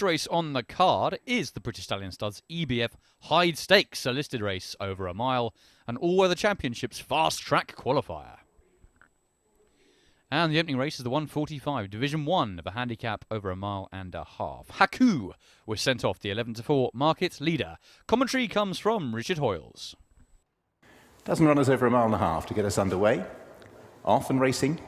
Race on the card is the British Stallion Studs EBF Hyde Stakes, a listed race over a mile, and all-weather championships fast track qualifier. And the opening race is the 145 Division 1 of a handicap over a mile and a half. Haku was sent off, the 11-4 market leader. Commentary comes from Richard Hoyles. Doesn't run us over a mile and a half to get us underway. Off and racing.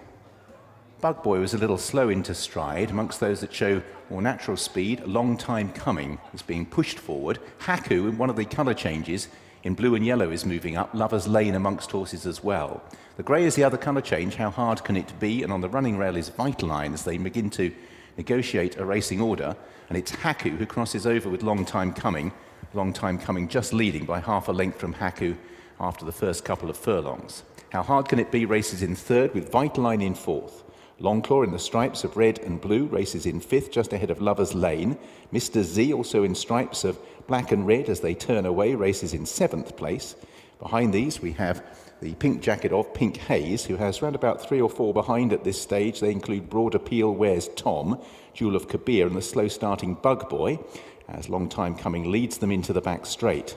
Bug Boy was a little slow into stride. Amongst those that show more natural speed, a long time coming is being pushed forward. Haku, in one of the colour changes, in blue and yellow, is moving up. Lover's Lane amongst horses as well. The grey is the other colour change. How hard can it be? And on the running rail is Vitaline as they begin to negotiate a racing order. And it's Haku who crosses over with Long Time Coming. Long Time Coming just leading by half a length from Haku after the first couple of furlongs. How hard can it be? Races in third with Vitaline in fourth. Longclaw in the stripes of red and blue races in fifth, just ahead of Lover's Lane. Mr. Z also in stripes of black and red as they turn away, races in seventh place. Behind these we have the pink jacket of Pink Haze, who has round about 3 or 4 behind at this stage. They include Broad Appeal, Where's Tom, Jewel of Kabir and the slow starting Bug Boy, as Long Time Coming leads them into the back straight.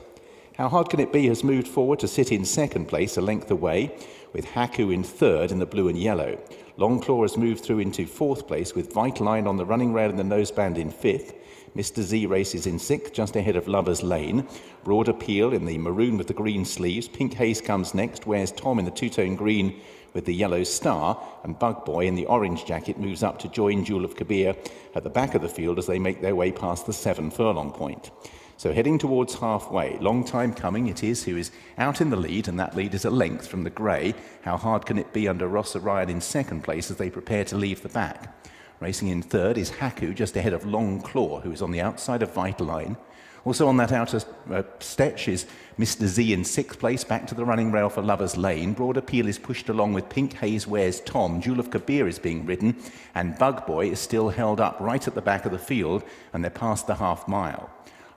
How Hard Can It Be has moved forward to sit in second place, a length away, with Haku in third in the blue and yellow. Longclaw has moved through into fourth place with Vitaline on the running rail and the noseband in fifth. Mr. Z races in sixth, just ahead of Lover's Lane. Broad Appeal in the maroon with the green sleeves. Pink Haze comes next. Where's Tom in the two-tone green with the yellow star. And Bug Boy in the orange jacket moves up to join Jewel of Kabir at the back of the field as they make their way past the 7 furlong point. So heading towards halfway, Long Time Coming it is, who is out in the lead, and that lead is a length from the grey. How hard can it be under Ross Orion in second place as they prepare to leave the back? Racing in third is Haku, just ahead of Long Claw, who is on the outside of Vitaline. Also on that outer stretch is Mr. Z in sixth place, back to the running rail for Lover's Lane. Broad Appeal is pushed along with Pink Haze, Where's Tom. Jewel of Kabir is being ridden, and Bug Boy is still held up right at the back of the field, and they're past the half mile.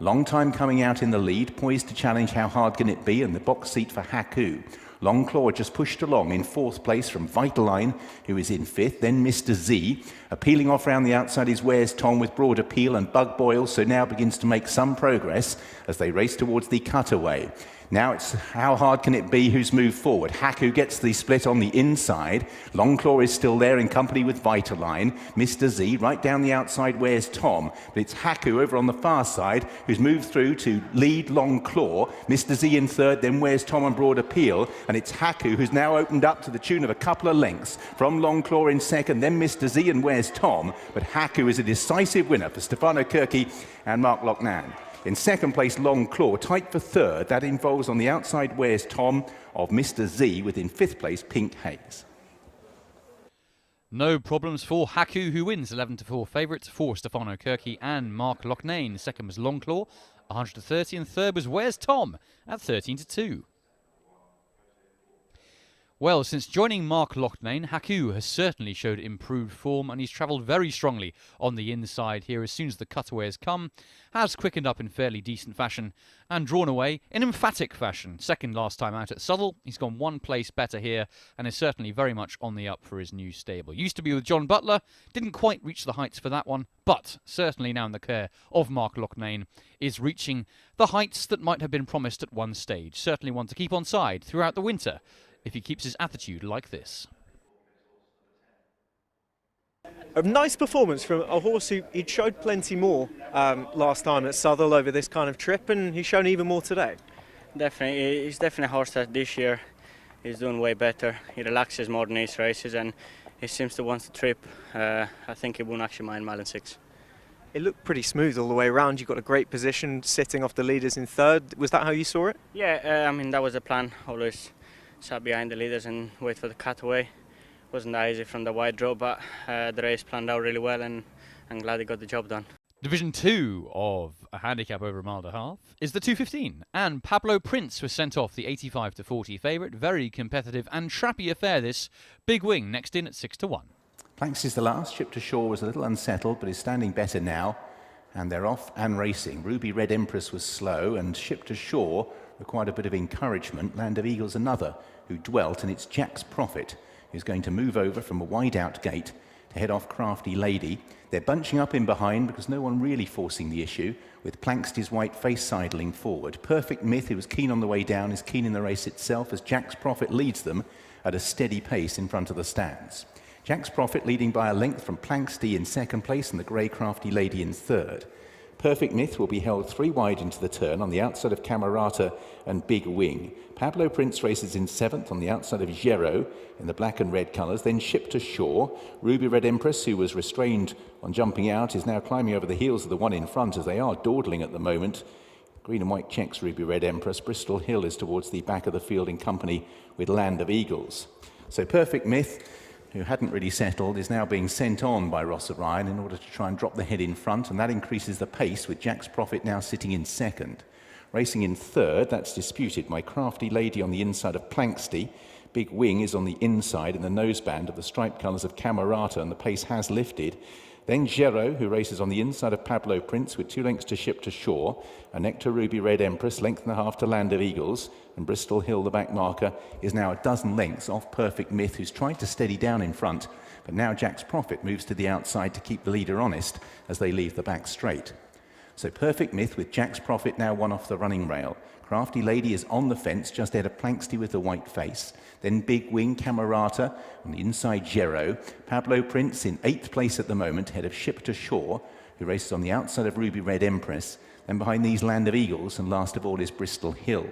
Long Time Coming out in the lead, poised to challenge How Hard Can It Be, and the box seat for Haku. Longclaw just pushed along in fourth place from Vitaline, who is in fifth. Then Mr. Z. Appealing off round the outside is Where's Tom with Broad Appeal, and Bug Boy also now begins to make some progress as they race towards the cutaway. Now it's How Hard Can It Be who's moved forward. Haku gets the split on the inside. Longclaw is still there in company with Vitaline. Mr. Z right down the outside, Where's Tom? But it's Haku over on the far side who's moved through to lead Longclaw. Mr. Z in third, then Where's Tom and Broad Appeal. And it's Haku who's now opened up to the tune of a couple of lengths from Longclaw in second, then Mr. Z and Where's Tom. But Haku is a decisive winner for Stefano Kirky and Mark Lochnan. In second place, Long Claw, tight for third. That involves on the outside, Where's Tom of Mr. Z, within fifth place, Pink Haze. No problems for Haku, who wins 11-4 favourite for Stefano Kirky and Mark Lochnan. Second was Longclaw, 130, and third was Where's Tom at 13-2. Well, since joining Mark Lochnan, Haku has certainly showed improved form, and he's travelled very strongly on the inside here as soon as the cutaway has come, has quickened up in fairly decent fashion, and drawn away in emphatic fashion. Second last time out at Southall, he's gone one place better here, and is certainly very much on the up for his new stable. Used to be with John Butler, didn't quite reach the heights for that one, but certainly now in the care of Mark Lochnan, is reaching the heights that might have been promised at one stage. Certainly one to keep on side throughout the winter, if he keeps his attitude like this. A nice performance from a horse who he'd showed plenty more last time at Southall over this kind of trip, and he's shown even more today. Definitely, he's definitely a horse that this year is doing way better. He relaxes more than these races, and he seems to want to trip. I think he won't actually mind mile and 6. It looked pretty smooth all the way around. You got a great position sitting off the leaders in third. Was that how you saw it? Yeah, I mean, that was the plan. Always sat behind the leaders and wait for the cutaway. Wasn't that easy from the wide draw, but the race planned out really well, and I'm glad he got the job done. Division 2 of a handicap over a mile and a half is the 2:15, and Pablo Prince was sent off, the 85-40 favourite. Very competitive and trappy affair this. Big Wing next in at 6-1. Planks is the last. Ship to Shore was a little unsettled, but is standing better now. And they're off and racing. Ruby Red Empress was slow, and Ship to Shore required a bit of encouragement. Land of Eagles another who dwelt, and it's Jack's Prophet who's going to move over from a wide out gate to head off Crafty Lady. They're bunching up in behind because no one really forcing the issue, with Planksty's white face sidling forward. Perfect Myth, who was keen on the way down, is keen in the race itself as Jack's Prophet leads them at a steady pace in front of the stands. Jack's Prophet leading by a length from Planksty in second place and the grey Crafty Lady in third. Perfect Myth will be held 3 wide into the turn on the outside of Camerata and Big Wing. Pablo Prince races in 7th on the outside of Gero in the black and red colours, then shipped to shore. Ruby Red Empress, who was restrained on jumping out, is now climbing over the heels of the one in front as they are dawdling at the moment. Green and white checks Ruby Red Empress. Bristol Hill is towards the back of the field in company with Land of Eagles. So Perfect Myth, who hadn't really settled, is now being sent on by Ross O'Ryan in order to try and drop the head in front, and that increases the pace with Jack's Prophet now sitting in second. Racing in third, that's disputed by Crafty Lady on the inside of Planksty. Big Wing is on the inside in the noseband of the striped colours of Camerata, and the pace has lifted. Then Gero, who races on the inside of Pablo Prince with 2 lengths to ship to shore. A neck to Ruby Red Empress, length and a half to Land of Eagles. And Bristol Hill, the back marker, is now a dozen lengths off Perfect Myth, who's tried to steady down in front. But now Jack's Prophet moves to the outside to keep the leader honest as they leave the back straight. So Perfect Myth with Jack's Prophet now one off the running rail. Crafty Lady is on the fence just ahead of Planksty with the white face. Then Big Wing, Camerata on the inside Gero. Pablo Prince in 8th place at the moment, ahead of Ship to Shore, who races on the outside of Ruby Red Empress. Then behind these Land of Eagles, and last of all is Bristol Hill,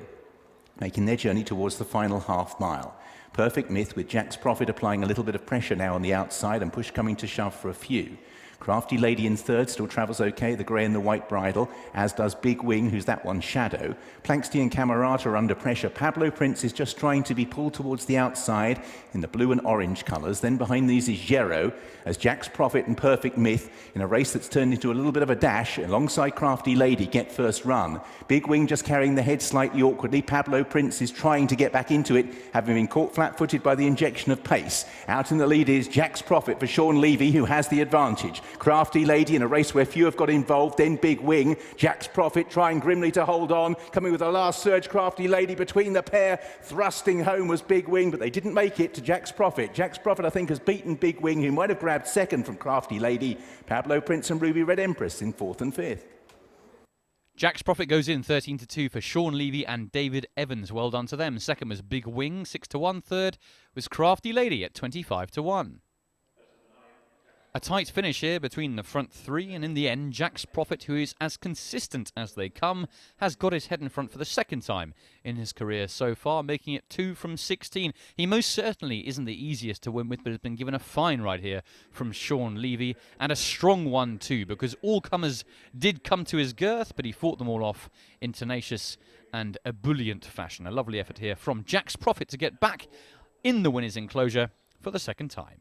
making their journey towards the final half mile. Perfect Myth with Jack's Prophet applying a little bit of pressure now on the outside and push coming to shove for a few. Crafty Lady in third still travels okay, the grey and the white bridle, as does Big Wing, who's that one Shadow. Planksty and Camerata are under pressure. Pablo Prince is just trying to be pulled towards the outside in the blue and orange colours. Then behind these is Gero, as Jack's Prophet and Perfect Myth, in a race that's turned into a little bit of a dash, alongside Crafty Lady, get first run. Big Wing just carrying the head slightly awkwardly. Pablo Prince is trying to get back into it, having been caught flat-footed by the injection of pace. Out in the lead is Jack's Prophet for Sean Levy, who has the advantage. Crafty Lady in a race where few have got involved, then Big Wing. Jack's Prophet trying grimly to hold on, coming with a last surge. Crafty Lady between the pair, thrusting home was Big Wing, but they didn't make it to Jack's Prophet. Jack's Prophet, I think, has beaten Big Wing, who might have grabbed second from Crafty Lady. Pablo Prince and Ruby Red Empress in 4th and 5th. Jack's Prophet goes in 13-2 for Sean Levy and David Evans. Well done to them. Second was Big Wing, 6-1. Third was Crafty Lady at 25-1. A tight finish here between the front 3, and in the end, Jack's Prophet, who is as consistent as they come, has got his head in front for the second time in his career so far, making it 2 from 16. He most certainly isn't the easiest to win with, but has been given a fine ride here from Sean Levy, and a strong one too, because all comers did come to his girth, but he fought them all off in tenacious and ebullient fashion. A lovely effort here from Jack's Prophet to get back in the winner's enclosure for the second time.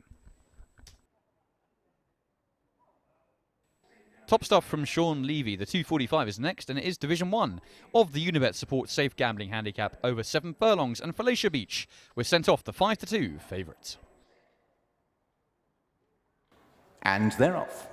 Top stuff from Sean Levy. The 245 is next, and it is Division 1 of the Unibet Support Safe Gambling Handicap over 7 furlongs, and Felicia Beach was sent off the 5-2 favourite. And they're off.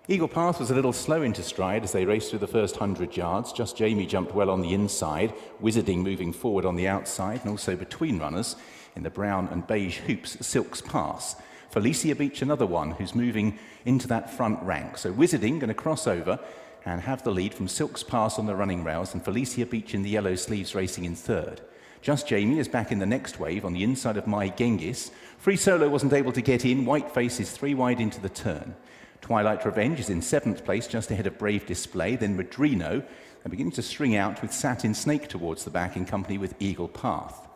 Eagle Path was a little slow into stride as they raced through the first 100 yards. Just Jamie jumped well on the inside, Wizarding moving forward on the outside, and also between runners in the brown and beige hoops, Silk's Pass. Felicia Beach, another one who's moving into that front rank. So Wizarding going to cross over and have the lead from Silk's Pass on the running rails, and Felicia Beach in the yellow sleeves racing in third. Just Jamie is back in the next wave on the inside of My Genghis. Free Solo wasn't able to get in. Whiteface is 3 wide into the turn. Twilight Revenge is in 7th place, just ahead of Brave Display. Then Madrino are beginning to string out with Satin Snake towards the back in company with Eagle Path.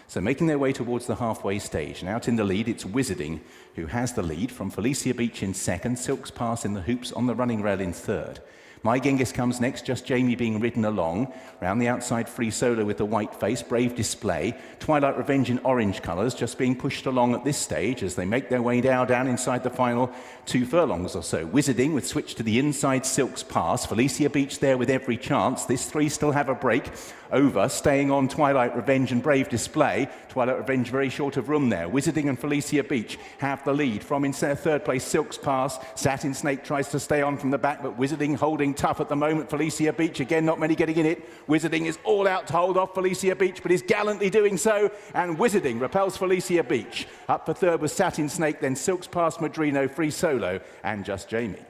So making their way towards the halfway stage, and out in the lead it's Wizarding, who has the lead from Felicia Beach in second, Silk's Pass in the hoops on the running rail in third. My Genghis comes next, just Jamie being ridden along. Round the outside, Free Solo with the white face, Brave Display. Twilight Revenge in orange colours, just being pushed along at this stage as they make their way down inside the final 2 furlongs or so. Wizarding with switch to the inside, Silk's Pass. Felicia Beach there with every chance. This 3 still have a break over, staying on Twilight Revenge and Brave Display. Twilight Revenge very short of room there. Wizarding and Felicia Beach have the lead from in third place, Silk's Pass. Satin Snake tries to stay on from the back, but Wizarding holding tough at the moment. Felicia Beach, again, not many getting in it. Wizarding is all out to hold off Felicia Beach, but is gallantly doing so. And Wizarding repels Felicia Beach. Up for third was Satin Snake, then Silks past Madrino, Free Solo, and Just Jamie.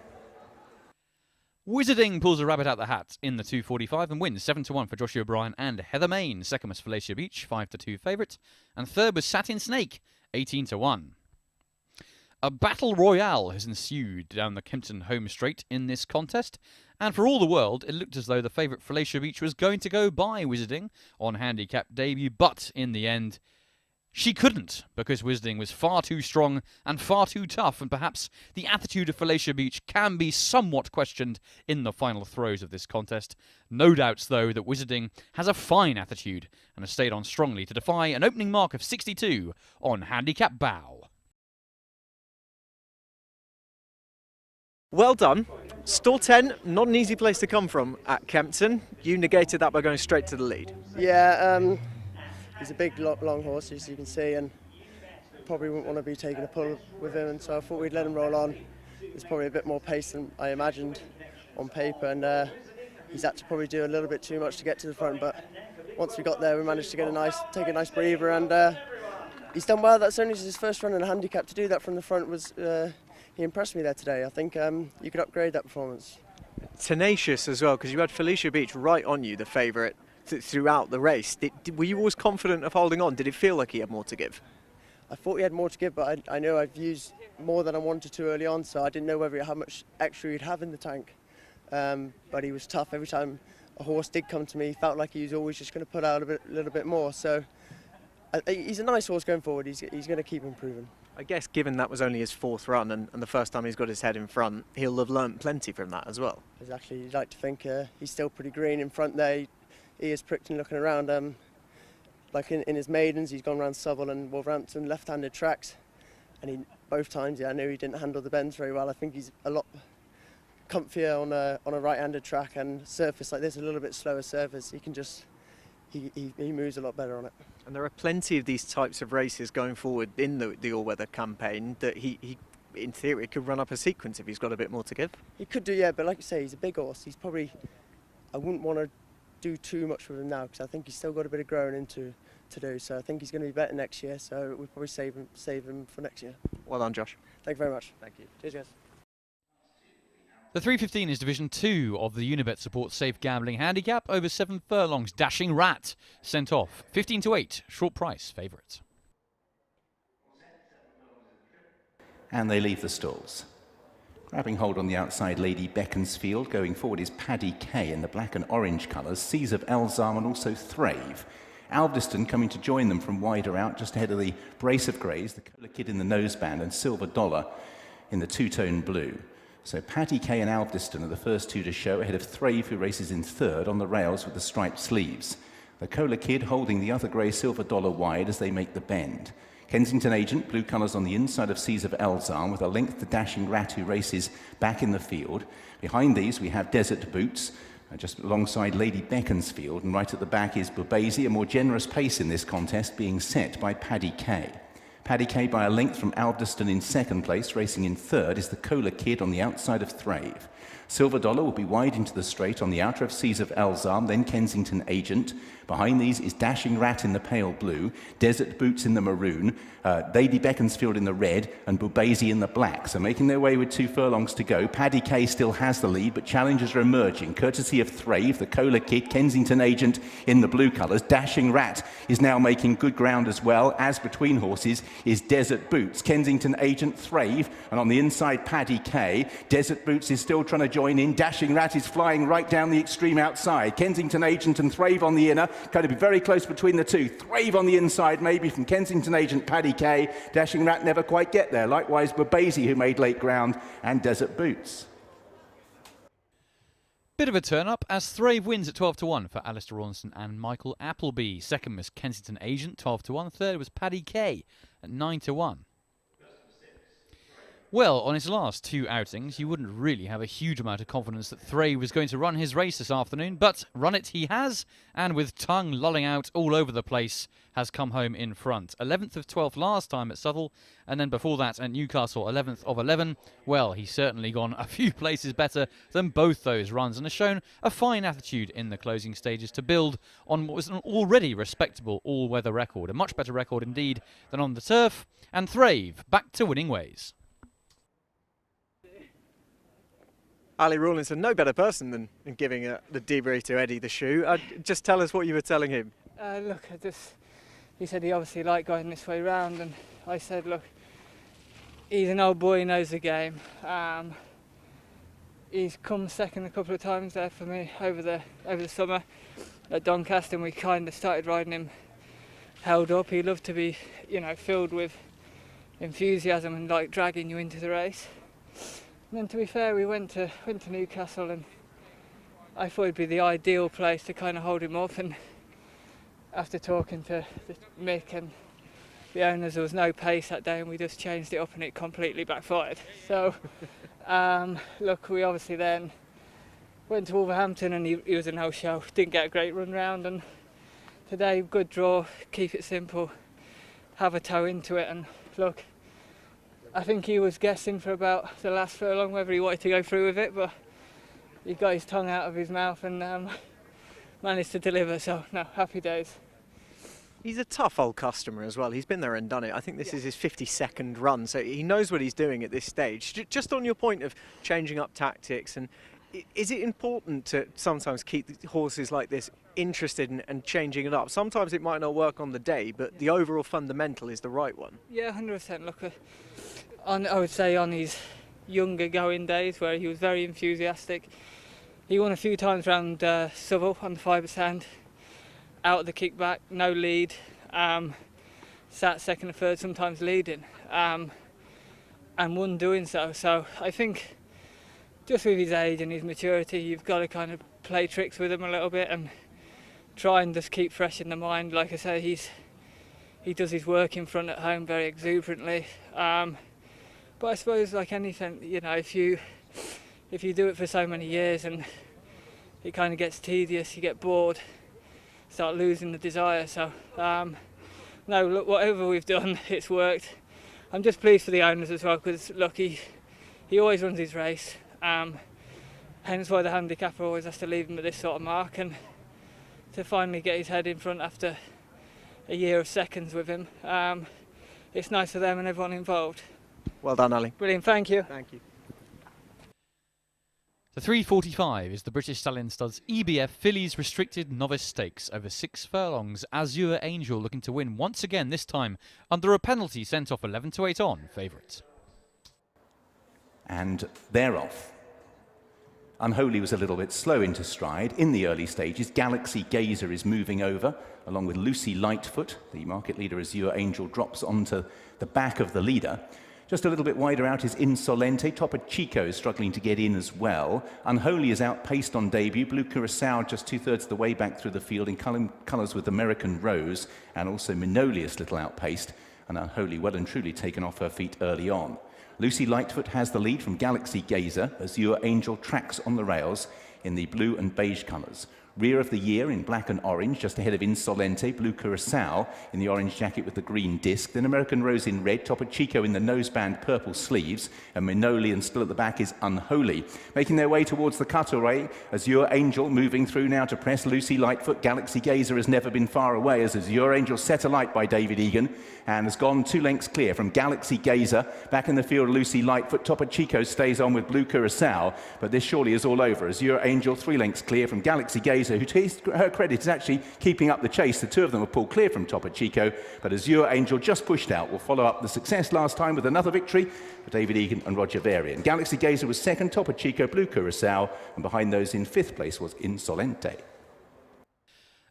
Wizarding pulls a rabbit out the hat in the 245 and wins 7-1 for Joshua O'Brien and Heather Main. Second was Felicia Beach, 5-2 favourite. And third was Satin Snake, 18-1. A battle royale has ensued down the KEMPTON home straight in this contest. And for all the world, it looked as though the favourite Felicia Beach was going to go by Wizarding on handicap debut. But in the end, she couldn't, because Wizarding was far too strong and far too tough, and perhaps the attitude of Felicia Beach can be somewhat questioned in the final throws of this contest. No doubts, though, that Wizarding has a fine attitude and has stayed on strongly to defy an opening mark of 62 on handicap bow. Well done. Stall 10, not an easy place to come from at KEMPTON. You negated that by going straight to the lead. Yeah, he's a big, long horse, as you can see, and probably wouldn't want to be taking a pull with him, and so I thought we'd let him roll on. There's probably a bit more pace than I imagined on paper, and he's had to probably do a little bit too much to get to the front, but once we got there, we managed to get take a nice breather, and he's done well. That's only his first run in a handicap. To do that from the front was, he impressed me there today. I think you could upgrade that performance. Tenacious as well, because you had Felicia Beach right on you, the favourite, throughout the race. Were you always confident of holding on? Did it feel like he had more to give? I thought he had more to give, but I know I've used more than I wanted to early on, so I didn't know how much extra he'd have in the tank. But he was tough. Every time a horse did come to me, he felt like he was always just going to put out a little bit more. So he's a nice horse going forward. He's going to keep improving. I guess given that was only his fourth run and the first time he's got his head in front, he'll have learnt plenty from that as well. Exactly. You'd like to think he's still pretty green in front there. He is pricked and looking around. Like in his maidens, he's gone around Southall and Wolverhampton left-handed tracks, and both times, I knew he didn't handle the bends very well. I think he's a lot comfier on a right-handed track, and surface like this, a little bit slower surface. He can just he moves a lot better on it. And there are plenty of these types of races going forward in the all-weather campaign that he in theory could run up a sequence if he's got a bit more to give. He could do, yeah, but like you say, he's a big horse. He's probably, I wouldn't want to do too much with him now, because I think he's still got a bit of growing into to do. So I think he's going to be better next year. So we'll probably save him for next year. Well done, Josh. Thank you very much. Thank you. Cheers, guys. The 315 is Division 2 of the Unibet Support Safe Gambling Handicap. Over 7 furlongs, Dashing Rat sent off. 15-8, short price favourite. And they leave the stalls. Grabbing hold on the outside, Lady Beaconsfield. Going forward is Paddy Kay in the black and orange colours. Seas of Elzam and also Thrave. Alveston coming to join them from wider out, just ahead of the brace of greys, the Cola Kid in the noseband and Silver Dollar in the two-tone blue. So Paddy Kay and Alveston are the first two to show, ahead of Thrave, who races in third on the rails with the striped sleeves. The Cola Kid holding the other grey Silver Dollar wide as they make the bend. Kensington Agent, blue colours on the inside of Seas of Elzam, with a length to Dashing Rat, who races back in the field. Behind these we have Desert Boots, just alongside Lady Beaconsfield, and right at the back is Bubazi, a more generous pace in this contest being set by Paddy Kay. Paddy Kay by a length from Alveston in second place. Racing in third is the Cola Kid on the outside of Thrave. Silver Dollar will be wide into the straight on the outer of Seas of Elzam, then Kensington Agent. Behind these is Dashing Rat in the pale blue, Desert Boots in the maroon, Lady Beaconsfield in the red, and Bubazi in the black. So making their way with 2 furlongs to go. Paddy Kay still has the lead, but challengers are emerging. Courtesy of Thrave, the Cola Kid, Kensington Agent in the blue colours. Dashing Rat is now making good ground as well, as between horses is Desert Boots. Kensington Agent, Thrave, and on the inside Paddy Kay. Desert Boots is still trying to join in. Dashing Rat is flying right down the extreme outside. Kensington Agent and Thrave on the inner. Going to be very close between the two. Thrave on the inside, maybe from Kensington Agent, Paddy Kay. Dashing Rat never quite get there. Likewise, Bubazi, who made late ground, and Desert Boots. Bit of a turn-up as Thrave wins at 12-1 for Alistair Rawlinson and Michael Appleby. Second was Kensington Agent, 12-1. Third was Paddy Kay at 9-1. Well, on his last 2 outings, you wouldn't really have a huge amount of confidence that Thray was going to run his race this afternoon, but run it he has, and with tongue lolling out all over the place, has come home in front. 11th of 12th last time at Southall, and then before that at Newcastle, 11th of 11. Well, he's certainly gone a few places better than both those runs, and has shown a fine attitude in the closing stages to build on what was an already respectable all-weather record. A much better record indeed than on the turf, and Thrave back to winning ways. Ali Rawlinson, no better person than giving the debrief to Eddie the shoe. Just tell us what you were telling him. Look, he said he obviously liked going this way round, and I said, look, he's an old boy, he knows the game. He's come second a couple of times there for me over the summer at Doncaster, and we kind of started riding him held up. He loved to be, you know, filled with enthusiasm and like dragging you into the race. And then, to be fair, we went to Newcastle, and I thought it'd be the ideal place to kind of hold him up. And after talking to Mick and the owners, there was no pace that day, and we just changed it up, and it completely backfired. So, look, we obviously then went to Wolverhampton, and he was a no-show. Didn't get a great run round, and today, good draw, keep it simple, have a toe into it, and look. I think he was guessing for about the last furlong whether he wanted to go through with it, but he got his tongue out of his mouth and managed to deliver, so no, happy days. He's a tough old customer as well. He's been there and done it. I think this is his 52nd run, so he knows what he's doing at this stage. Just on your point of changing up tactics, and is it important to sometimes keep horses like this interested and changing it up? Sometimes it might not work on the day, but the overall fundamental is the right one. Yeah, 100%. Look, I would say on his younger going days where he was very enthusiastic, he won a few times around Southall on the fibre sand, out of the kickback, no lead, sat second or third, sometimes leading, and won doing so. So I think just with his age and his maturity, you've got to kind of play tricks with him a little bit and try and just keep fresh in the mind. Like I say, he does his work in front at home very exuberantly. But I suppose, like anything, you know, if you do it for so many years and it kind of gets tedious, you get bored, start losing the desire. So no, look, whatever we've done, it's worked. I'm just pleased for the owners as well, because look, he always runs his race. Hence why the handicapper always has to leave him at this sort of mark, and to finally get his head in front after a year of seconds with him, it's nice for them and everyone involved. Well done, Ali. Brilliant, thank you. Thank you. The 3:45 is the British Stallion Studs EBF Fillies Restricted Novice Stakes over 6 furlongs. Azure Angel looking to win once again, this time under a penalty sent off 11 to 8 on favourite. And they're off. Unholy was a little bit slow into stride in the early stages. Galaxy Gazer is moving over, along with Lucy Lightfoot. The market leader, Azure Angel, drops onto the back of the leader. Just a little bit wider out is Insolente. Topo Chico is struggling to get in as well. Unholy is outpaced on debut. Blue Curacao just 2/3 of the way back through the field in colours with American Rose, and also Minolius little outpaced, and Unholy well and truly taken off her feet early on. Lucy Lightfoot has the lead from Galaxy Gazer. Azure Angel tracks on the rails in the blue and beige colours. Rear of the year in black and orange, just ahead of Insolente. Blue Curacao in the orange jacket with the green disc. Then American Rose in red. Topo Chico in the noseband purple sleeves. And Minoli, and still at the back, is Unholy. Making their way towards the cutaway. Azure Angel moving through now to press Lucy Lightfoot. Galaxy Gazer has never been far away as Azure Angel set alight by David Egan and has gone 2 lengths clear from Galaxy Gazer. Back in the field, Lucy Lightfoot. Topo Chico stays on with Blue Curacao, but this surely is all over. Azure Angel 3 lengths clear from Galaxy Gazer, who, to her credit, is actually keeping up the chase. The two of them are pulled clear from Topo Chico, but Azure Angel just pushed out. Will follow up the success last time with another victory for David Egan and Roger Varian. Galaxy Gazer was second, Topo Chico, Blue Curacao, and behind those in 5th place was Insolente.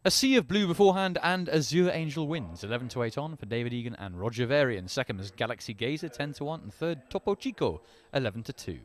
A sea of blue beforehand, and Azure Angel wins 11 to 8 on for David Egan and Roger Varian. Second was Galaxy Gazer 10 to 1, and third Topo Chico 11 to 2.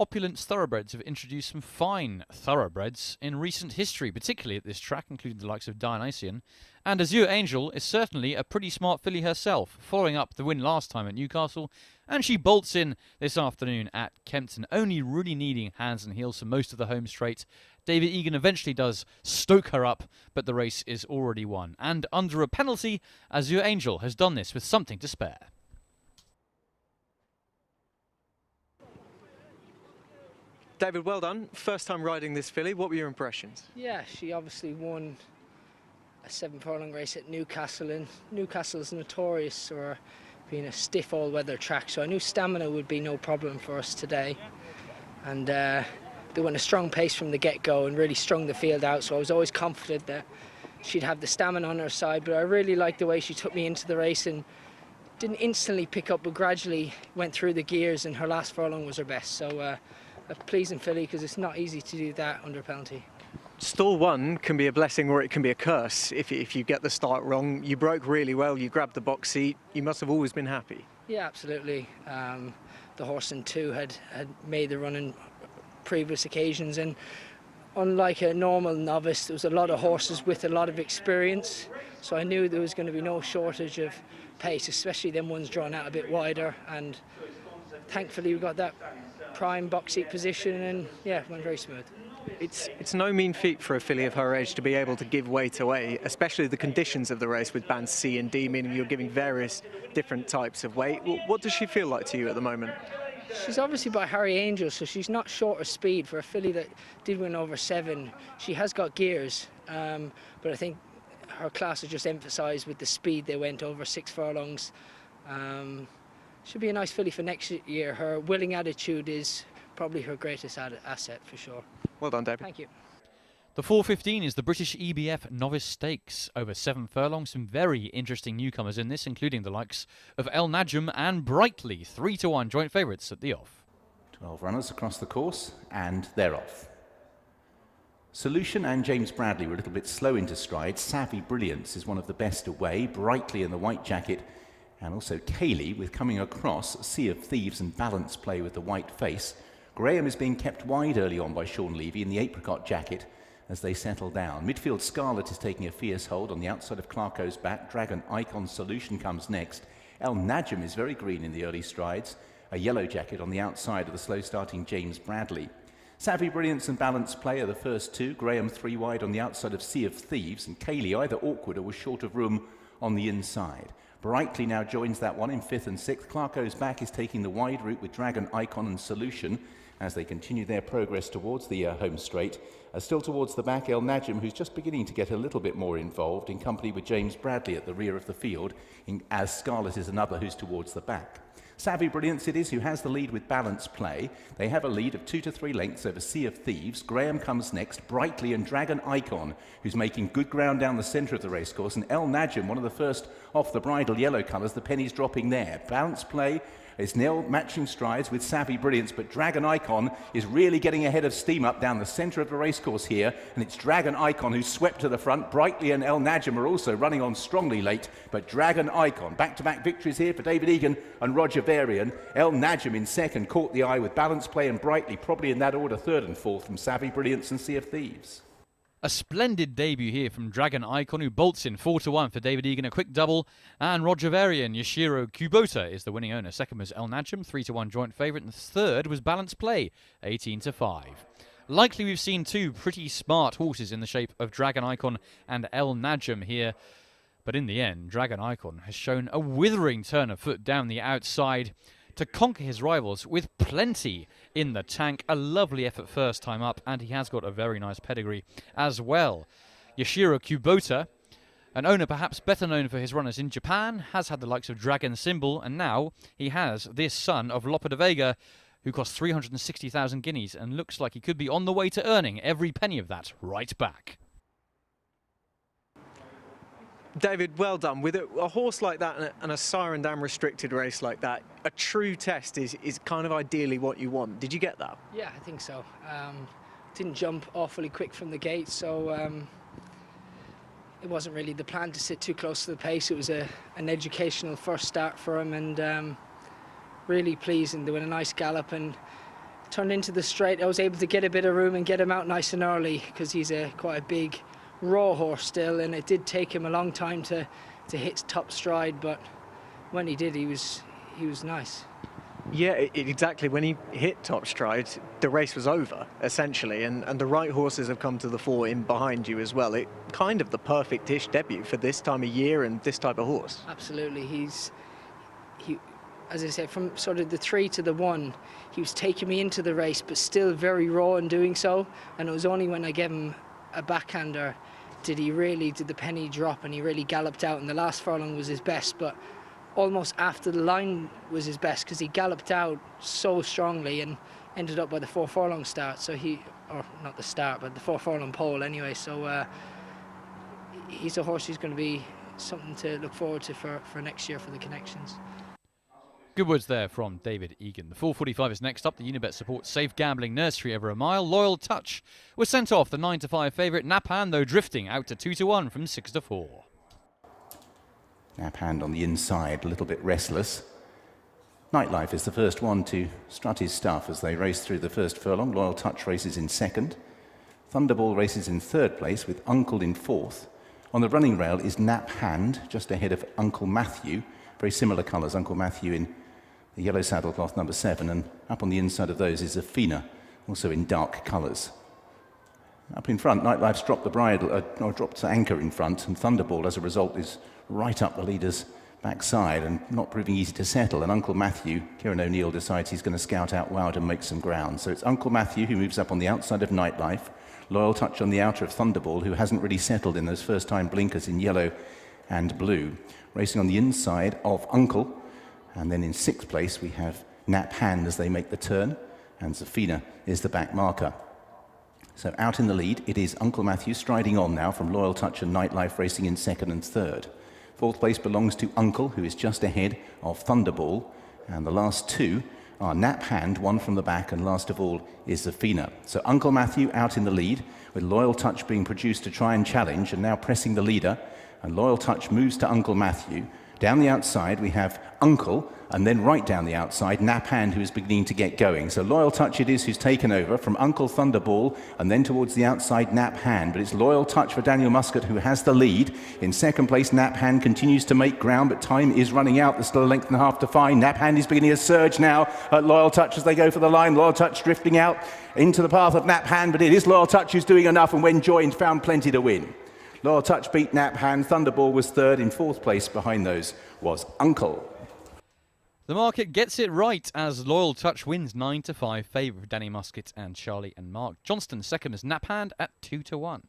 Opulent thoroughbreds have introduced some fine thoroughbreds in recent history, particularly at this track, including the likes of Dionysian. And Azure Angel is certainly a pretty smart filly herself, following up the win last time at Newcastle, and she bolts in this afternoon at Kempton, only really needing hands and heels for most of the home straight. David Egan eventually does stoke her up, but the race is already won. And under a penalty, Azure Angel has done this with something to spare. David, well done. First time riding this filly. What were your impressions? Yeah, she obviously won a 7 furlong race at Newcastle, and Newcastle's notorious for being a stiff all-weather track, so I knew stamina would be no problem for us today. And they went a strong pace from the get-go and really strung the field out, so I was always confident that she'd have the stamina on her side, but I really liked the way she took me into the race and didn't instantly pick up, but gradually went through the gears, and her last furlong was her best. So a pleasing filly, because it's not easy to do that under penalty. Stall 1 can be a blessing or it can be a curse if you get the start wrong. You broke really well, you grabbed the box seat, you must have always been happy. Yeah, absolutely. The horse in 2 had made the run in previous occasions, and unlike a normal novice, there was a lot of horses with a lot of experience, so I knew there was going to be no shortage of pace, especially them ones drawn out a bit wider, and thankfully we got that prime box seat position, and yeah, went very smooth. It's no mean feat for a filly of her age to be able to give weight away, especially the conditions of the race with bands C and D, meaning you're giving various different types of weight. What does she feel like to you at the moment? She's obviously by Harry Angel, so she's not short of speed. For a filly that did win over 7, she has got gears, but I think her class is just emphasised with the speed they went over 6 furlongs. Should be a nice filly for next year. Her willing attitude is probably her greatest asset for sure. Well done, David. Thank you. The 4:15 is the British EBF Novice Stakes over 7 furlongs. Some very interesting newcomers in this, including the likes of El Najm and Brightly, 3-1 joint favourites at the off. 12 runners across the course, and they're off. Solution and James Bradley were a little bit slow into stride. Savvy Brilliance is one of the best away. Brightly in the white jacket, and also Kaylee with coming across Sea of Thieves and Balance Play with the white face. Graham is being kept wide early on by Sean Levy in the apricot jacket as they settle down. Midfield Scarlet is taking a fierce hold on the outside of Clarko's back. Dragon Icon Solution comes next. El Najm is very green in the early strides. A yellow jacket on the outside of the slow starting James Bradley. Savvy Brilliance and Balance Play are the first 2. Graham 3 wide on the outside of Sea of Thieves, and Kaylee either awkward or was short of room on the inside. Brightly now joins that one in 5th and 6th. Clarko's back is taking the wide route with Dragon Icon and Solution as they continue their progress towards the home straight. Still towards the back, El Najm, who's just beginning to get a little bit more involved, in company with James Bradley at the rear of the field, as Scarlet is another who's towards the back. Savvy Brilliance it is who has the lead with Balance Play. They have a lead of 2 to 3 lengths over Sea of Thieves. Graham comes next, Brightly and Dragon Icon, who's making good ground down the centre of the racecourse, and El Najm, one of the first off the bridle yellow colours, the pennies dropping there. Balance Play is now matching strides with Savvy Brilliance, but Dragon Icon is really getting ahead of steam up down the centre of the racecourse here, and it's Dragon Icon who's swept to the front. Brightly and El Najm are also running on strongly late, but Dragon Icon, back-to-back victories here for David Egan and Roger Varian. El Najm in second caught the eye with Balance Play and Brightly, probably in that order, 3rd and 4th from Savvy Brilliance and Sea of Thieves. A splendid debut here from Dragon Icon, who bolts in 4-1 for David Egan, a quick double. And Roger Varian, Yoshiro Kubota is the winning owner. Second was El Najm, 3-1 joint favourite. And third was Balance Play, 18-5. Likely we've seen 2 pretty smart horses in the shape of Dragon Icon and El Najm here. But in the end, Dragon Icon has shown a withering turn of foot down the outside to conquer his rivals with plenty in the tank. A lovely effort first time up, and he has got a very nice pedigree as well. Yoshiro Kubota, an owner perhaps better known for his runners in Japan, has had the likes of Dragon Symbol, and now he has this son of Lope de Vega, who cost 360,000 guineas and looks like he could be on the way to earning every penny of that right back. David, well done. With a horse like that and a Siren Dam restricted race like that, a true test is kind of ideally what you want. Did you get that? Yeah, I think so. Didn't jump awfully quick from the gate, so it wasn't really the plan to sit too close to the pace. It was an educational first start for him, and really pleasing. They went a nice gallop, and turned into the straight, I was able to get a bit of room and get him out nice and early, because he's quite a big raw horse still, and it did take him a long time to hit top stride, but when he did, he was nice. Yeah, exactly. When he hit top stride, the race was over, essentially, and the right horses have come to the fore in behind you as well. It kind of the perfect-ish debut for this time of year and this type of horse. Absolutely. He, as I said, from sort of the 3 to the 1, he was taking me into the race, but still very raw in doing so, and it was only when I gave him a backhander did the penny drop, and he really galloped out, and the last furlong was his best, but almost after the line was his best, because he galloped out so strongly and ended up by the 4 furlong start. So or not the start, but the 4 furlong pole anyway. So he's a horse who's going to be something to look forward to for next year for the connections. Good words there from David Egan. The 4:45 is next up. The Unibet supports Safe Gambling Nursery over a mile. Loyal Touch was sent off. The 9-5 favourite. Napan, though, drifting out to 2-1 from 6-4. Napan on the inside, a little bit restless. Nightlife is the first one to strut his stuff as they race through the first furlong. Loyal Touch races in second. Thunderball races in third place with Uncle in fourth. On the running rail is Nap Hand, just ahead of Uncle Matthew. Very similar colours, Uncle Matthew in the yellow saddlecloth number 7, and up on the inside of those is Athena, also in dark colours. Up in front, Nightlife's dropped the bridle, or dropped anchor in front, and Thunderball, as a result, is right up the leader's backside and not proving easy to settle. And Uncle Matthew, Kieran O'Neill, decides he's going to scout out wide and make some ground. So it's Uncle Matthew who moves up on the outside of Nightlife, Loyal Touch on the outer of Thunderball, who hasn't really settled in those first-time blinkers in yellow and blue. Racing on the inside of Uncle, and then in 6th place we have Nap Hand as they make the turn, and Zafina is the back marker. So out in the lead, it is Uncle Matthew striding on now from Loyal Touch and Nightlife racing in 2nd and 3rd. 4th place belongs to Uncle, who is just ahead of Thunderball, and the last 2 are Nap Hand, one from the back, and last of all is Zafina. So Uncle Matthew out in the lead, with Loyal Touch being produced to try and challenge, and now pressing the leader, and Loyal Touch moves to Uncle Matthew. Down the outside we have Uncle, and then right down the outside Nap Hand, who is beginning to get going. So Loyal Touch it is who's taken over from Uncle Thunderball, and then towards the outside Nap Hand. But it's Loyal Touch for Daniel Muscat who has the lead. In 2nd place Nap Hand continues to make ground, but time is running out. There's still a length and a half to find. Nap Hand is beginning a surge now at Loyal Touch as they go for the line. Loyal Touch drifting out into the path of Nap Hand, but it is Loyal Touch who's doing enough, and when joined found plenty to win. Loyal Touch beat Nap Hand. Thunderball was 3rd. In 4th place behind those was Uncle. The market gets it right as Loyal Touch wins 9-5 favour of Danny Muscat and Charlie and Mark Johnston. 2nd is Nap Hand at 2-1.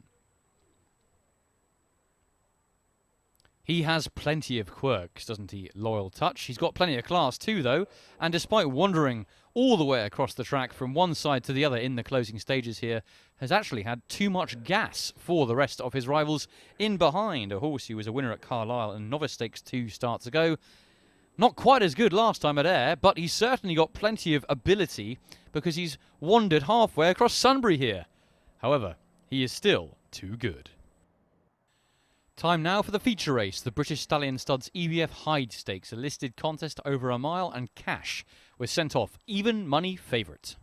He has plenty of quirks, doesn't he, Loyal Touch? He's got plenty of class too, though, and despite wandering all the way across the track from one side to the other in the closing stages here, has actually had too much gas for the rest of his rivals in behind. A horse who was a winner at Carlisle and Novice Stakes 2 starts ago. Not quite as good last time at Ayr, but he's certainly got plenty of ability because he's wandered halfway across Sunbury here. However, he is still too good. Time now for the feature race, the British Stallion Studs EBF Hyde Stakes, a listed contest over a mile, and Cash was sent off, even money favourite.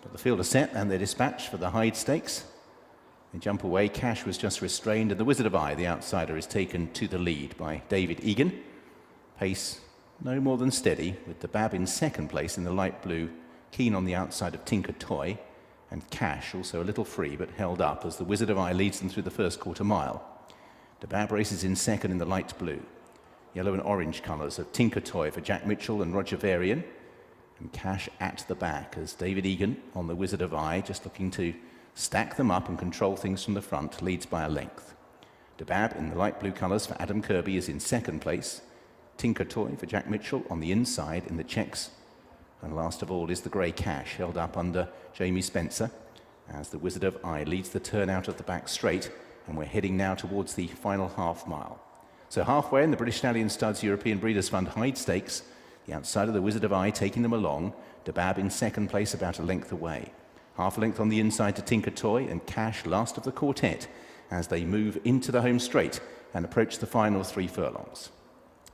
But the field are set and they're dispatched for the Hyde Stakes. They jump away. Cash was just restrained, and the Wizard of Eye, the outsider, is taken to the lead by David Egan. Pace no more than steady, with the Bab in 2nd place in the light blue, keen on the outside of Tinker Toy, and Cash also a little free but held up as the Wizard of Eye leads them through the first quarter mile. The Bab races in 2nd in the light blue. Yellow and orange colours of Tinker Toy for Jack Mitchell and Roger Varian, and Cash at the back as David Egan on the Wizard of Eye, just looking to stack them up and control things from the front, leads by a length. DeBab in the light blue colours for Adam Kirby is in 2nd place. Tinker Toy for Jack Mitchell on the inside in the checks. And last of all is the grey Cash, held up under Jamie Spencer as the Wizard of Eye leads the turn out of the back straight, and we're heading now towards the final half mile. So halfway in the British Stallion Studs European Breeders' Fund Hyde Stakes, the outside of the Wizard of Eye taking them along, DeBab in 2nd place about a length away. Half a length on the inside to Tinker Toy, and Cash last of the quartet as they move into the home straight and approach the final 3 furlongs.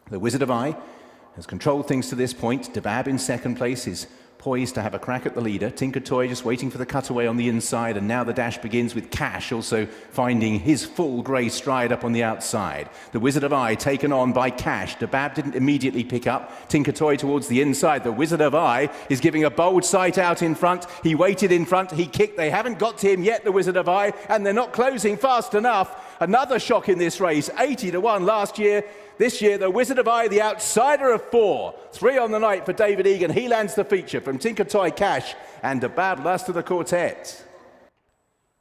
The Wizard of Eye has controlled things to this point. DUB in second place is poised to have a crack at the leader. Tinker Toy just waiting for the cutaway on the inside, and now the dash begins with Cash also finding his full grey stride up on the outside. The Wizard of Eye taken on by Cash. DUB didn't immediately pick up. Tinker Toy towards the inside. The Wizard of Eye is giving a bold sight out in front. He waited in front, he kicked. They haven't got to him yet, the Wizard of Eye, and they're not closing fast enough. Another shock in this race, 80-1 last year. This year, the Wizard of Eye, the outsider of 4. 3 on the night for David Egan. He lands the feature from Tinker Toy, Cash, and DUB last of the quartet.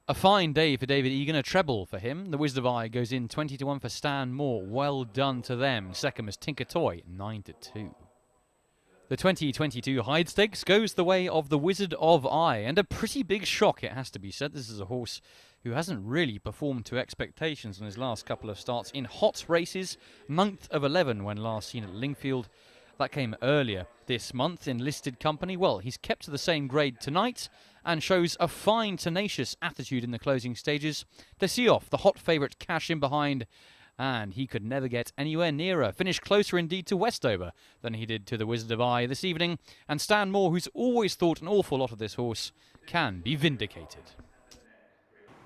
A fine day for David Egan, a treble for him. The Wizard of Eye goes in 20-1 for Stan Moore. Well done to them. Second was Tinker Toy, 9-2. The 2022 Hyde Stakes goes the way of the Wizard of Eye, and a pretty big shock, it has to be said. This is a horse who hasn't really performed to expectations on his last couple of starts in hot races. 9th of 11 when last seen at Lingfield. That came earlier this month in listed company. Well, he's kept to the same grade tonight and shows a fine, tenacious attitude in the closing stages. To see off the hot favourite Cash in behind, and he could never get anywhere nearer. Finished closer indeed to Westover than he did to the Wizard of Eye this evening. And Stan Moore, who's always thought an awful lot of this horse, can be vindicated.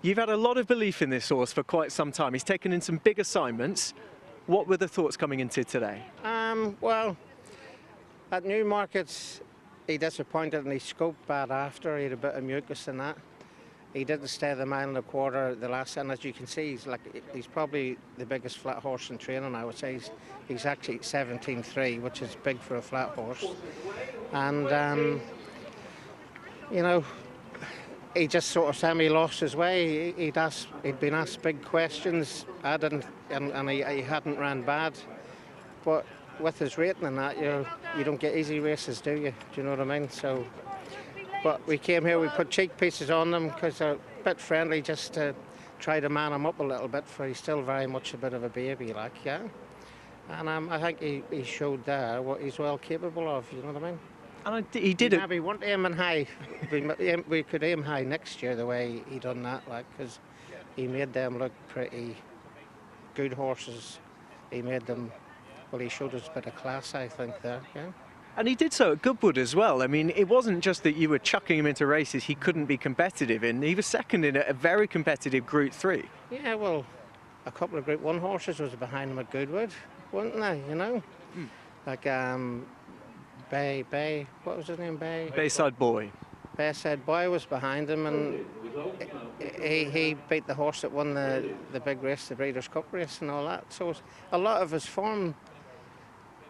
You've had a lot of belief in this horse for quite some time. He's taken in some big assignments. What were the thoughts coming into today? Well, at Newmarket, he disappointed and he scoped bad after. He had a bit of mucus in that. He didn't stay the 1.25 miles the last, and as you can see, he's probably the biggest flat horse in training. I would say he's actually 17.3, which is big for a flat horse. And you know, he just sort of semi-lost his way. He'd been asked big questions. I didn't, and he hadn't ran bad. But with his rating and that, you don't get easy races, do you? Do you know what I mean? So, but we came here, we put cheek pieces on them because they're a bit friendly, just to try to man him up a little bit, for he's still very much a bit of a baby, like, yeah. And I think he showed there what he's well capable of. You know what I mean? And he did it. We weren't aiming high. We could aim high next year the way he done that, like, because he made them look pretty good horses. He made them, well, he showed us a bit of class, I think, there, yeah. And he did so at Goodwood as well. I mean, it wasn't just that you were chucking him into races he couldn't be competitive in. He was second in a very competitive Group 3. Yeah, well, a couple of Group 1 horses was behind him at Goodwood, weren't they, you know? Like, Bay, what was his name, Bay? Bayside Boy. Bayside Boy was behind him, and he beat the horse that won the big race, the Breeders' Cup race and all that. So a lot of his form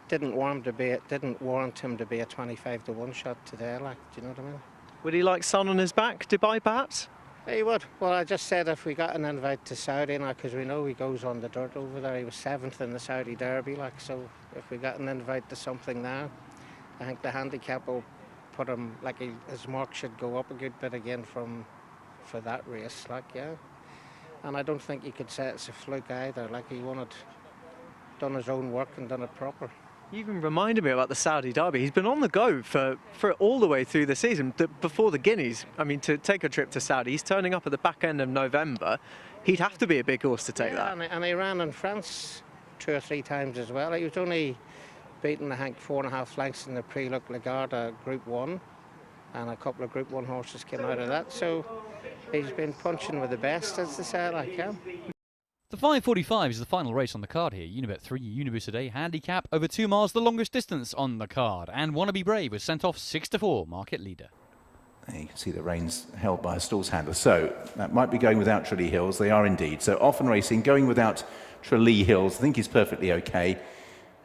didn't warrant him to be a 25-1 shot today, like, do you know what I mean? Would he like Sun on his back, Dubai perhaps? He would. Well, I just said if we got an invite to Saudi now, because we know he goes on the dirt over there. He was 7th in the Saudi Derby, like, so if we got an invite to something now, I think the handicap will put him, like, his mark should go up a good bit again for that race, like, yeah. And I don't think you could say it's a fluke either, like, he done his own work and done it proper. You even reminded me about the Saudi Derby. He's been on the go for all the way through the season, before the Guineas. I mean, to take a trip to Saudi, he's turning up at the back end of November. He'd have to be a big horse to take that. And he ran in France 2 or 3 times as well. He was only beaten, I think, 4.5 lengths in the Prix-Luc Lagarde Group 1, and a couple of Group 1 horses came out of that. So he's been punching with the best, as they say, like, yeah. The 5:45 is the final race on the card here. Unibet 3 Uniboost a day handicap over 2 miles, the longest distance on the card. And WANNABE Brave was sent off 6-4, market leader. You can see the reins held by a stalls handler. So that might be going without Tralee Hills. They are indeed. So Often Racing going without Tralee Hills. I think he's perfectly okay.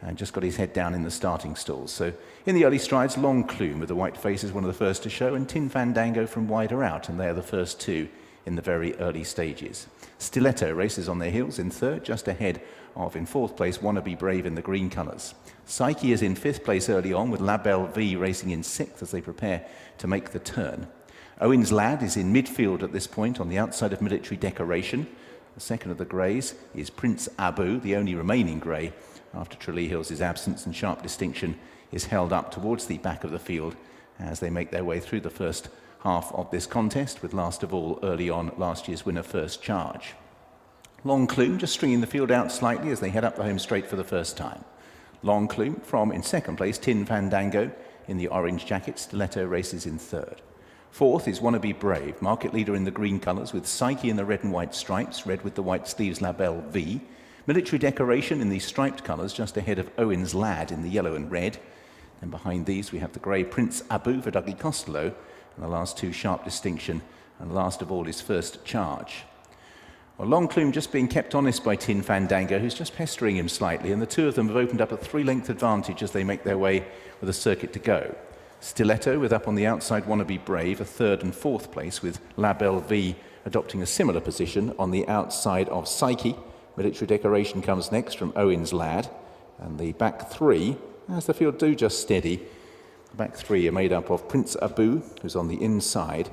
And just got his head down in the starting stalls. So in the early strides, Long Clume with the white face is one of the first to show, and Tin Fandango from wider out, and they are the first 2 in the very early stages. Stiletto races on their heels in 3rd, just ahead of, in 4th place, WANNABE Brave in the green colours. Psyche is in 5th place early on, with La Belle V racing in 6th as they prepare to make the turn. Owen's Lad is in midfield at this point on the outside of Military Decoration. The second of the greys is Prince Abu, the only remaining grey after Tralee Hills' absence, and Sharp Distinction is held up towards the back of the field as they make their way through the first half of this contest, with last of all early on last year's winner First Charge. Long Clume just stringing the field out slightly as they head up the home straight for the first time. Long Clue from, in second place, Tin Fandango in the orange jacket. Stiletto races in third. Fourth is Wannabe Brave, market leader in the green colours, with Psyche in the red and white stripes, red with the white sleeves, label V. Military Decoration in the striped colours, just ahead of Owen's Lad in the yellow and red. And behind these we have the grey Prince Abu for Dougie Costello, and the last two Sharp Distinction, and last of all is First Charge. Well, Long Clue just being kept honest by Tin Fandango, who's just pestering him slightly, and the two of them have opened up a 3-length advantage as they make their way with a circuit to go. Stiletto with up on the outside Wannabe Brave, a third and fourth place, with Label V adopting a similar position on the outside of Psyche. Military Decoration comes next from Owen's Lad, and the back three, as the field do just steady, the back three are made up of Prince Abu, who's on the inside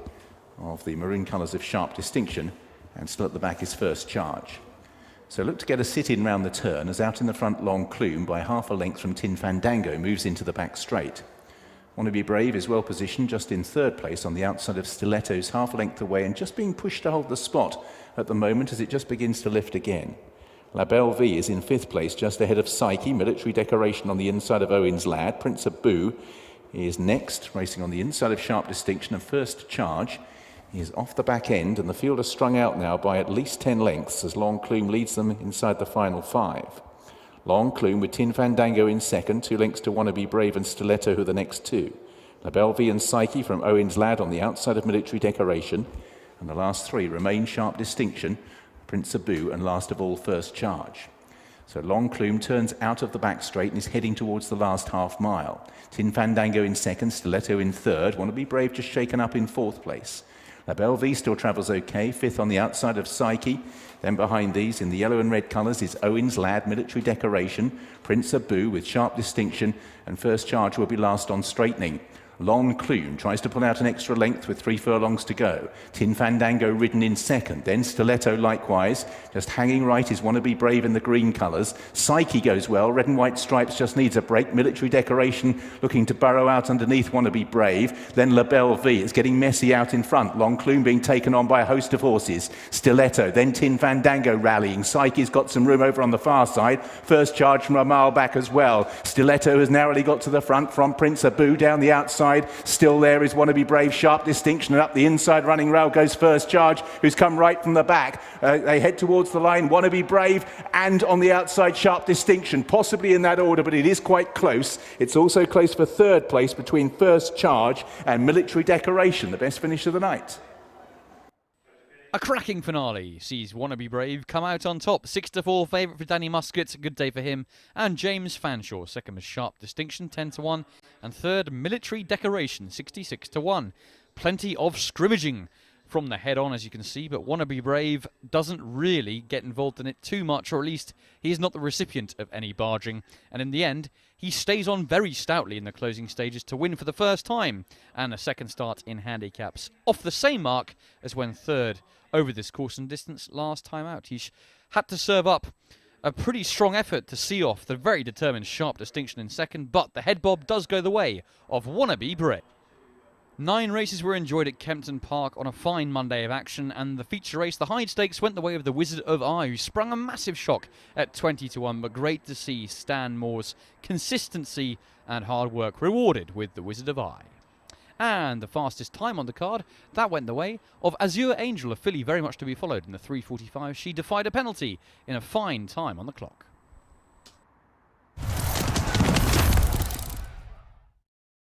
of the maroon colours of Sharp Distinction, and still at the back is First Charge. So look to get a sit-in round the turn, as out in the front Long Clue by half a length from Tin Fandango moves into the back straight. Wannabe Brave is well positioned just in third place on the outside of Stiletto's half a length away, and just being pushed to hold the spot at the moment as it just begins to lift again. Label V is in fifth place, just ahead of Psyche. Military Decoration on the inside of Owen's Lad. Prince Abu is next, racing on the inside of Sharp Distinction, and First Charge is off the back end, and the field are strung out now by at least 10 lengths as Long Clue leads them inside the final 5. Long Clue with Tin Fandango in second, 2 lengths to Wannabe Brave and Stiletto, who are the next two. Label V and Psyche from Owen's Lad on the outside of Military Decoration, and the last three remain Sharp Distinction, Prince Abu, and last of all First Charge. So Long Clue turns out of the back straight and is heading towards the last half mile. Tin Fandango in second, Stiletto in third, Wannabe Brave just shaken up in fourth place. Label V still travels okay, fifth on the outside of Psyche. Then behind these, in the yellow and red colours, is Owen's Lad, Military Decoration, Prince Abu with Sharp Distinction, and First Charge will be last on straightening. Long Clue tries to pull out an extra length with 3 furlongs to go. Tin Fandango ridden in second, then Stiletto likewise. Just hanging right is Wannabe Brave in the green colours. Psyche goes well, red and white stripes just needs a break. Military Decoration looking to burrow out underneath Wannabe Brave. Then Label V, it's getting messy out in front. Long Clue being taken on by a host of horses. Stiletto, then Tin Fandango rallying. Psyche's got some room over on the far side. First Charge from a mile back as well. Stiletto has narrowly got to the front from Prince Abu down the outside. Still there is Wannabe Brave, Sharp Distinction, and up the inside running rail goes First Charge, who's come right from the back. They head towards the line, Wannabe Brave, and on the outside Sharp Distinction, possibly in that order, but it is quite close. It's also close for third place between First Charge and Military Decoration, the best finish of the night. A cracking finale sees Wannabe Brave come out on top. 6-4 favourite for Danny Muscat, good day for him. And James Fanshawe, second was Sharp Distinction, 10-1. And third, Military Decoration, 66-1. Plenty of scrimmaging from the head on, as you can see, but Wannabe Brave doesn't really get involved in it too much, or at least he is not the recipient of any barging. And in the end, he stays on very stoutly in the closing stages to win for the first time, and a second start in handicaps off the same mark as when third over this course and distance last time out. He had to serve up a pretty strong effort to see off the very determined Sharp Distinction in second, but the head bob does go the way of Wannabe Brave. 9 races were enjoyed at Kempton Park on a fine Monday of action, and the feature race, the Hyde Stakes, went the way of the Wizard of Eye, who sprung a massive shock at 20-1, but great to see Stan Moore's consistency and hard work rewarded with the Wizard of Eye. And the fastest time on the card, that went the way of Azure Angel, a filly very much to be followed in the 3:45. She defied a penalty in a fine time on the clock.